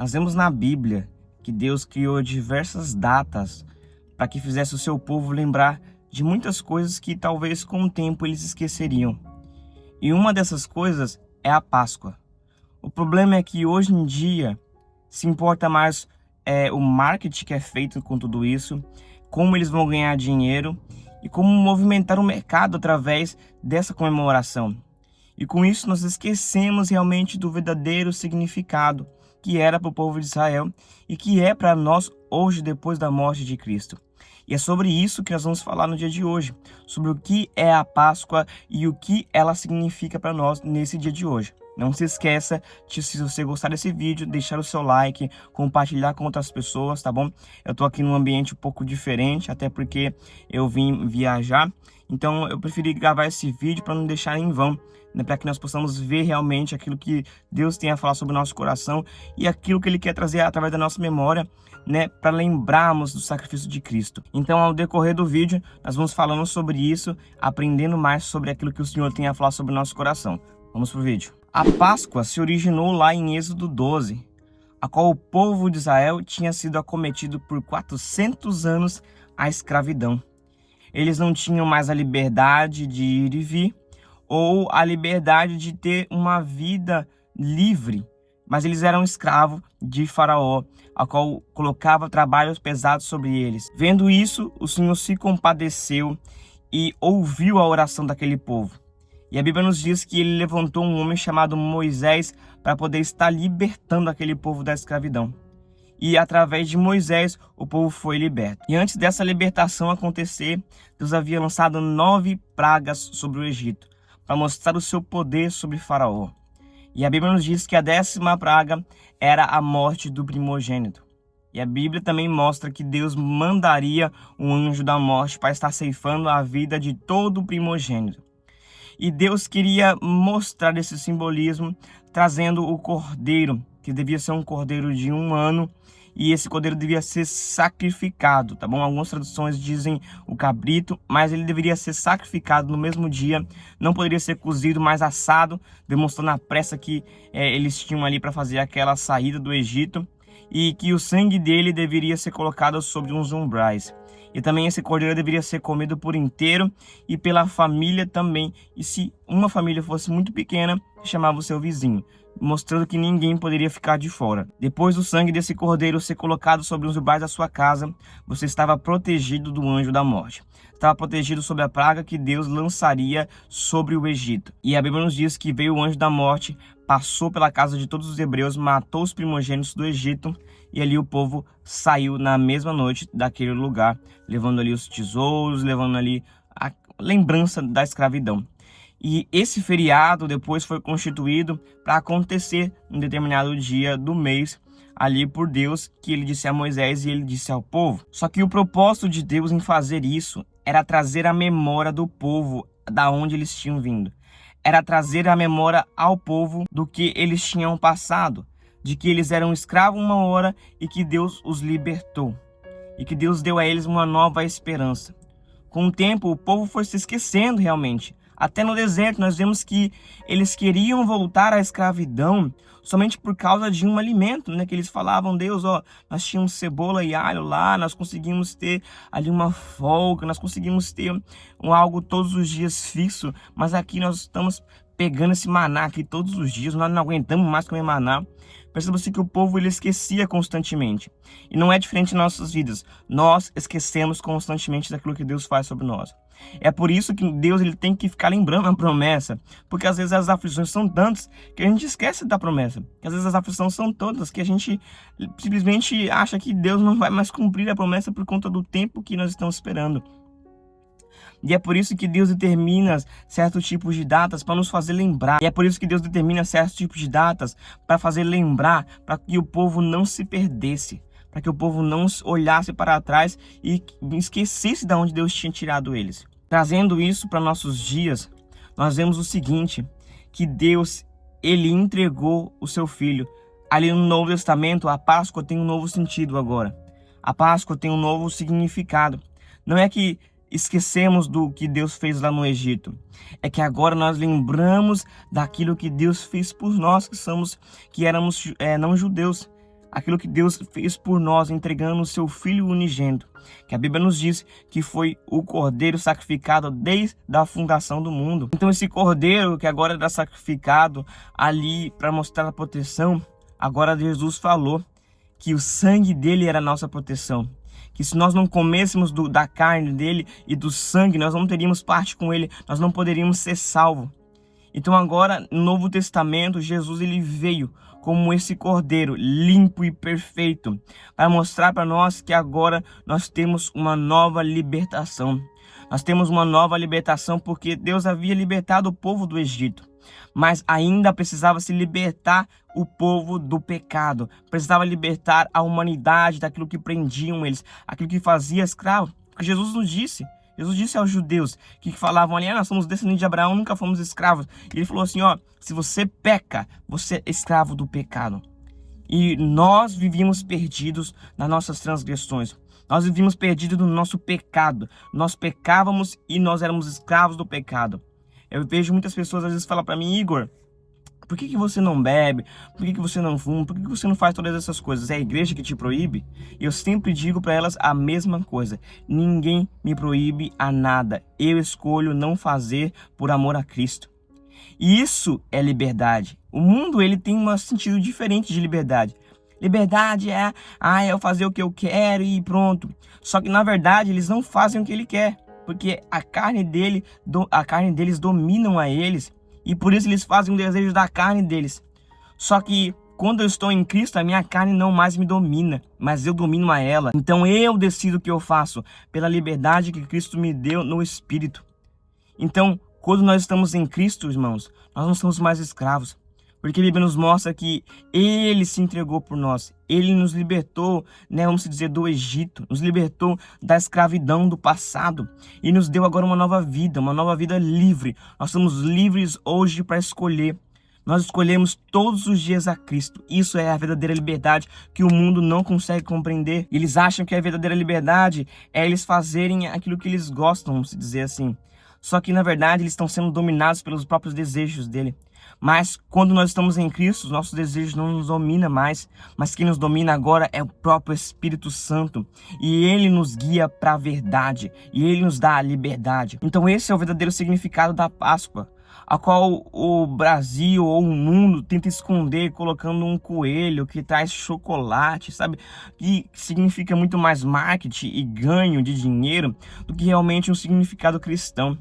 Nós vemos na Bíblia que Deus criou diversas datas para que fizesse o seu povo lembrar de muitas coisas que talvez com o tempo eles esqueceriam. E uma dessas coisas é a Páscoa. O problema é que hoje em dia se importa mais o marketing que é feito com tudo isso, como eles vão ganhar dinheiro e como movimentar o mercado através dessa comemoração. E com isso nós esquecemos realmente do verdadeiro significado que era para o povo de Israel e que é para nós hoje depois da morte de Cristo. E é sobre isso que nós vamos falar no dia de hoje, sobre o que é a Páscoa e o que ela significa para nós nesse dia de hoje. Não se esqueça de, se você gostar desse vídeo, deixar o seu like, compartilhar com outras pessoas, tá bom? Eu tô aqui num ambiente um pouco diferente, até porque eu vim viajar, então eu preferi gravar esse vídeo para não deixar em vão, né, para que nós possamos ver realmente aquilo que Deus tem a falar sobre o nosso coração e aquilo que Ele quer trazer através da nossa memória, né, para lembrarmos do sacrifício de Cristo. Então, ao decorrer do vídeo, nós vamos falando sobre isso, aprendendo mais sobre aquilo que o Senhor tem a falar sobre o nosso coração. Vamos pro vídeo. A Páscoa se originou lá em Êxodo 12, a qual o povo de Israel tinha sido acometido por 400 anos à escravidão. Eles não tinham mais a liberdade de ir e vir, ou a liberdade de ter uma vida livre, mas eles eram escravos de Faraó, a qual colocava trabalhos pesados sobre eles. Vendo isso, o Senhor se compadeceu e ouviu a oração daquele povo. E a Bíblia nos diz que ele levantou um homem chamado Moisés para poder estar libertando aquele povo da escravidão. E através de Moisés, o povo foi liberto. E antes dessa libertação acontecer, Deus havia lançado 9 pragas sobre o Egito, para mostrar o seu poder sobre Faraó. E a Bíblia nos diz que a 10ª praga era a morte do primogênito. E a Bíblia também mostra que Deus mandaria um anjo da morte para estar ceifando a vida de todo o primogênito. E Deus queria mostrar esse simbolismo, trazendo o cordeiro, que devia ser um cordeiro de 1 ano, e esse cordeiro devia ser sacrificado, tá bom? Algumas traduções dizem o cabrito, mas ele deveria ser sacrificado no mesmo dia, não poderia ser cozido, mas assado, demonstrando a pressa que eles tinham ali para fazer aquela saída do Egito, e que o sangue dele deveria ser colocado sobre uns umbrais. E também esse cordeiro deveria ser comido por inteiro e pela família também. E se uma família fosse muito pequena, chamava o seu vizinho, mostrando que ninguém poderia ficar de fora. Depois do sangue desse cordeiro ser colocado sobre os umbrais da sua casa, você estava protegido do anjo da morte. Estava protegido sobre a praga que Deus lançaria sobre o Egito. E a Bíblia nos diz que veio o anjo da morte, passou pela casa de todos os hebreus, matou os primogênitos do Egito, e ali o povo saiu na mesma noite daquele lugar, levando ali os tesouros, levando ali a lembrança da escravidão. E esse feriado depois foi constituído para acontecer em determinado dia do mês, ali por Deus, que ele disse a Moisés e ele disse ao povo. Só que o propósito de Deus em fazer isso era trazer a memória do povo da onde eles tinham vindo. Era trazer a memória ao povo do que eles tinham passado, de que eles eram escravos uma hora e que Deus os libertou, e que Deus deu a eles uma nova esperança. Com o tempo, o povo foi se esquecendo realmente. Até no deserto, nós vemos que eles queriam voltar à escravidão somente por causa de um alimento, né? Que eles falavam, Deus, ó, nós tínhamos cebola e alho lá, nós conseguimos ter ali uma folga, nós conseguimos ter algo todos os dias fixo, mas aqui nós estamos pegando esse maná aqui todos os dias, nós não aguentamos mais comer maná. Perceba-se que o povo ele esquecia constantemente. E não é diferente em nossas vidas. Nós esquecemos constantemente daquilo que Deus faz sobre nós. É por isso que Deus ele tem que ficar lembrando a promessa. Porque às vezes as aflições são tantas que a gente esquece da promessa. Às vezes as aflições são tantas que a gente simplesmente acha que Deus não vai mais cumprir a promessa por conta do tempo que nós estamos esperando. E é por isso que Deus determina certos tipos de datas para nos fazer lembrar. E é por isso que Deus determina certos tipos de datas para fazer lembrar, para que o povo não se perdesse, para que o povo não olhasse para trás e esquecesse de onde Deus tinha tirado eles. Trazendo isso para nossos dias, nós vemos o seguinte, que Deus, ele entregou o seu Filho. Ali no Novo Testamento, a Páscoa tem um novo sentido agora. A Páscoa tem um novo significado. Não é que esquecemos do que Deus fez lá no Egito. É que agora nós lembramos daquilo que Deus fez por nós, que éramos não judeus. aquilo que Deus fez por nós, entregando o seu Filho unigênito, que a Bíblia nos diz que foi o Cordeiro sacrificado desde a fundação do mundo. Então esse Cordeiro que agora era sacrificado ali para mostrar a proteção, agora Jesus falou que o sangue dele era a nossa proteção. Que se nós não comêssemos da carne dele e do sangue, nós não teríamos parte com ele, nós não poderíamos ser salvos. Então agora, no Novo Testamento, Jesus ele veio como esse Cordeiro limpo e perfeito, para mostrar para nós que agora nós temos uma nova libertação. Nós temos uma nova libertação porque Deus havia libertado o povo do Egito, mas ainda precisava se libertar o povo do pecado, precisava libertar a humanidade daquilo que prendiam eles, aquilo que fazia escravo. Porque Jesus disse aos judeus que falavam ali, nós somos descendentes de Abraão, nunca fomos escravos. E ele falou assim, se você peca, você é escravo do pecado. E nós vivíamos perdidos nas nossas transgressões. Nós vivíamos perdidos no nosso pecado. Nós pecávamos e nós éramos escravos do pecado. Eu vejo muitas pessoas às vezes falar para mim, Igor, por que você não bebe? Por que você não fuma? Por que você não faz todas essas coisas? É a igreja que te proíbe? E eu sempre digo para elas a mesma coisa. Ninguém me proíbe a nada. Eu escolho não fazer por amor a Cristo. E isso é liberdade. O mundo ele tem um sentido diferente de liberdade. Liberdade é eu fazer o que eu quero e pronto. Só que na verdade eles não fazem o que ele quer. Porque a carne deles dominam a eles. E por isso eles fazem o desejo da carne deles. Só que quando eu estou em Cristo, a minha carne não mais me domina, mas eu domino a ela. Então eu decido o que eu faço pela liberdade que Cristo me deu no Espírito. Então, quando nós estamos em Cristo, irmãos, nós não somos mais escravos. Porque a Bíblia nos mostra que Ele se entregou por nós. Ele nos libertou, vamos dizer, do Egito. Nos libertou da escravidão do passado. E nos deu agora uma nova vida livre. Nós somos livres hoje para escolher. Nós escolhemos todos os dias a Cristo. Isso é a verdadeira liberdade que o mundo não consegue compreender. Eles acham que a verdadeira liberdade é eles fazerem aquilo que eles gostam, vamos dizer assim. Só que, na verdade, eles estão sendo dominados pelos próprios desejos dele. Mas quando nós estamos em Cristo, os nossos desejos não nos dominam mais, mas quem nos domina agora é o próprio Espírito Santo. E Ele nos guia para a verdade, e Ele nos dá a liberdade. Então esse é o verdadeiro significado da Páscoa, a qual o Brasil ou o mundo tenta esconder colocando um coelho que traz chocolate, sabe? Que significa muito mais marketing e ganho de dinheiro do que realmente um significado cristão.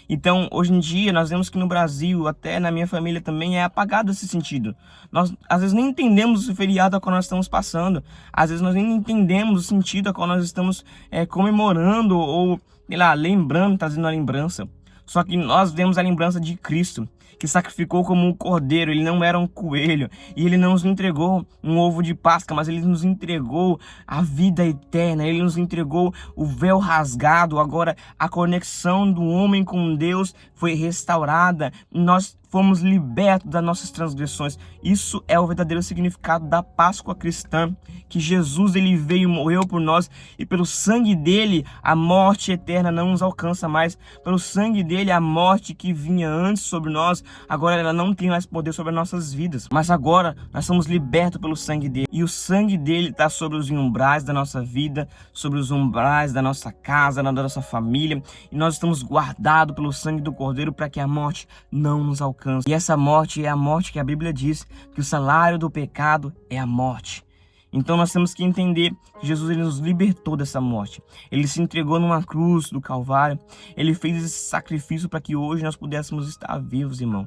Então, hoje em dia, nós vemos que no Brasil, até na minha família também, é apagado esse sentido. Nós, às vezes, nem entendemos o feriado a qual nós estamos passando. Às vezes, nós nem entendemos o sentido a qual nós estamos comemorando ou, sei lá, lembrando, trazendo a lembrança. Só que nós vemos a lembrança de Cristo, que sacrificou como um cordeiro. Ele não era um coelho. E ele não nos entregou um ovo de Páscoa, mas ele nos entregou a vida eterna. Ele nos entregou o véu rasgado. Agora a conexão do homem com Deus foi restaurada. Nós fomos libertos das nossas transgressões. Isso é o verdadeiro significado da Páscoa cristã, que Jesus ele veio e morreu por nós, e pelo sangue dele a morte eterna não nos alcança mais. Pelo sangue dele a morte que vinha antes sobre nós, agora ela não tem mais poder sobre as nossas vidas. Mas agora nós somos libertos pelo sangue dele, e o sangue dele está sobre os umbrais da nossa vida, sobre os umbrais da nossa casa, da nossa família, e nós estamos guardados pelo sangue do Cordeiro para que a morte não nos alcance. E essa morte é a morte que a Bíblia diz que o salário do pecado é a morte. Então nós temos que entender que Jesus ele nos libertou dessa morte. Ele se entregou numa cruz do Calvário. Ele fez esse sacrifício para que hoje nós pudéssemos estar vivos, irmão.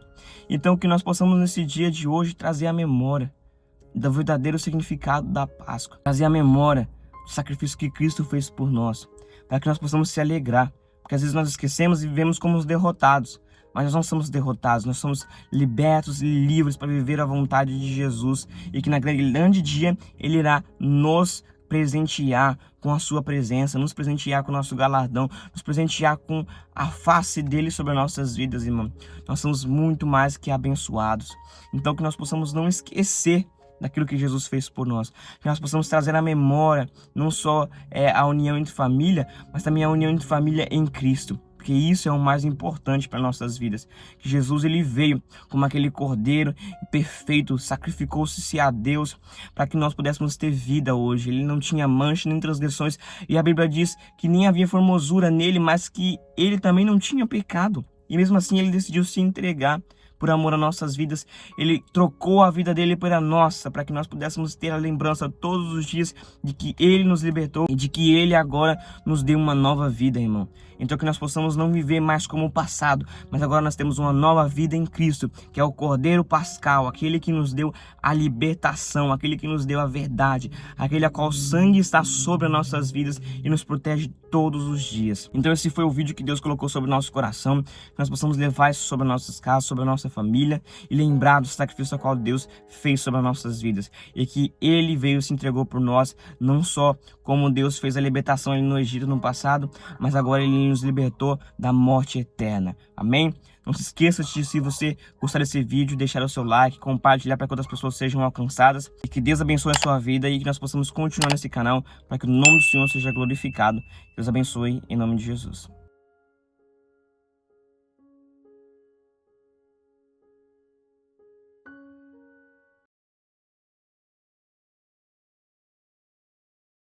Então que nós possamos nesse dia de hoje trazer a memória do verdadeiro significado da Páscoa. Trazer a memória do sacrifício que Cristo fez por nós. Para que nós possamos se alegrar. Porque às vezes nós esquecemos e vivemos como os derrotados. Mas nós não somos derrotados, nós somos libertos e livres para viver a vontade de Jesus. E que naquele grande dia Ele irá nos presentear com a sua presença, nos presentear com o nosso galardão, nos presentear com a face dele sobre as nossas vidas, irmão. Nós somos muito mais que abençoados. Então que nós possamos não esquecer daquilo que Jesus fez por nós. Que nós possamos trazer à memória não só a união entre família, mas também a união entre família em Cristo. porque isso é o mais importante para nossas vidas. Que Jesus ele veio como aquele cordeiro perfeito, sacrificou-se a Deus para que nós pudéssemos ter vida hoje. Ele não tinha mancha nem transgressões, e a Bíblia diz que nem havia formosura nele, mas que ele também não tinha pecado. E mesmo assim ele decidiu se entregar por amor às nossas vidas. Ele trocou a vida dele pela nossa, para que nós pudéssemos ter a lembrança todos os dias de que ele nos libertou e de que ele agora nos deu uma nova vida, irmão. Então que nós possamos não viver mais como o passado, mas agora nós temos uma nova vida em Cristo, que é o Cordeiro Pascal, aquele que nos deu a libertação, aquele que nos deu a verdade, aquele a qual o sangue está sobre as nossas vidas e nos protege todos os dias. Então esse foi o vídeo que Deus colocou sobre o nosso coração, que nós possamos levar isso sobre as nossas casas, sobre a nossa família e lembrar do sacrifício ao qual Deus fez sobre as nossas vidas, e que ele veio e se entregou por nós, não só como Deus fez a libertação ali no Egito no passado, mas agora ele nos libertou da morte eterna. Amém? Não se esqueça de, se você gostar desse vídeo, deixar o seu like, compartilhar para que outras pessoas sejam alcançadas, e que Deus abençoe a sua vida e que nós possamos continuar nesse canal para que o nome do Senhor seja glorificado. Deus abençoe em nome de Jesus.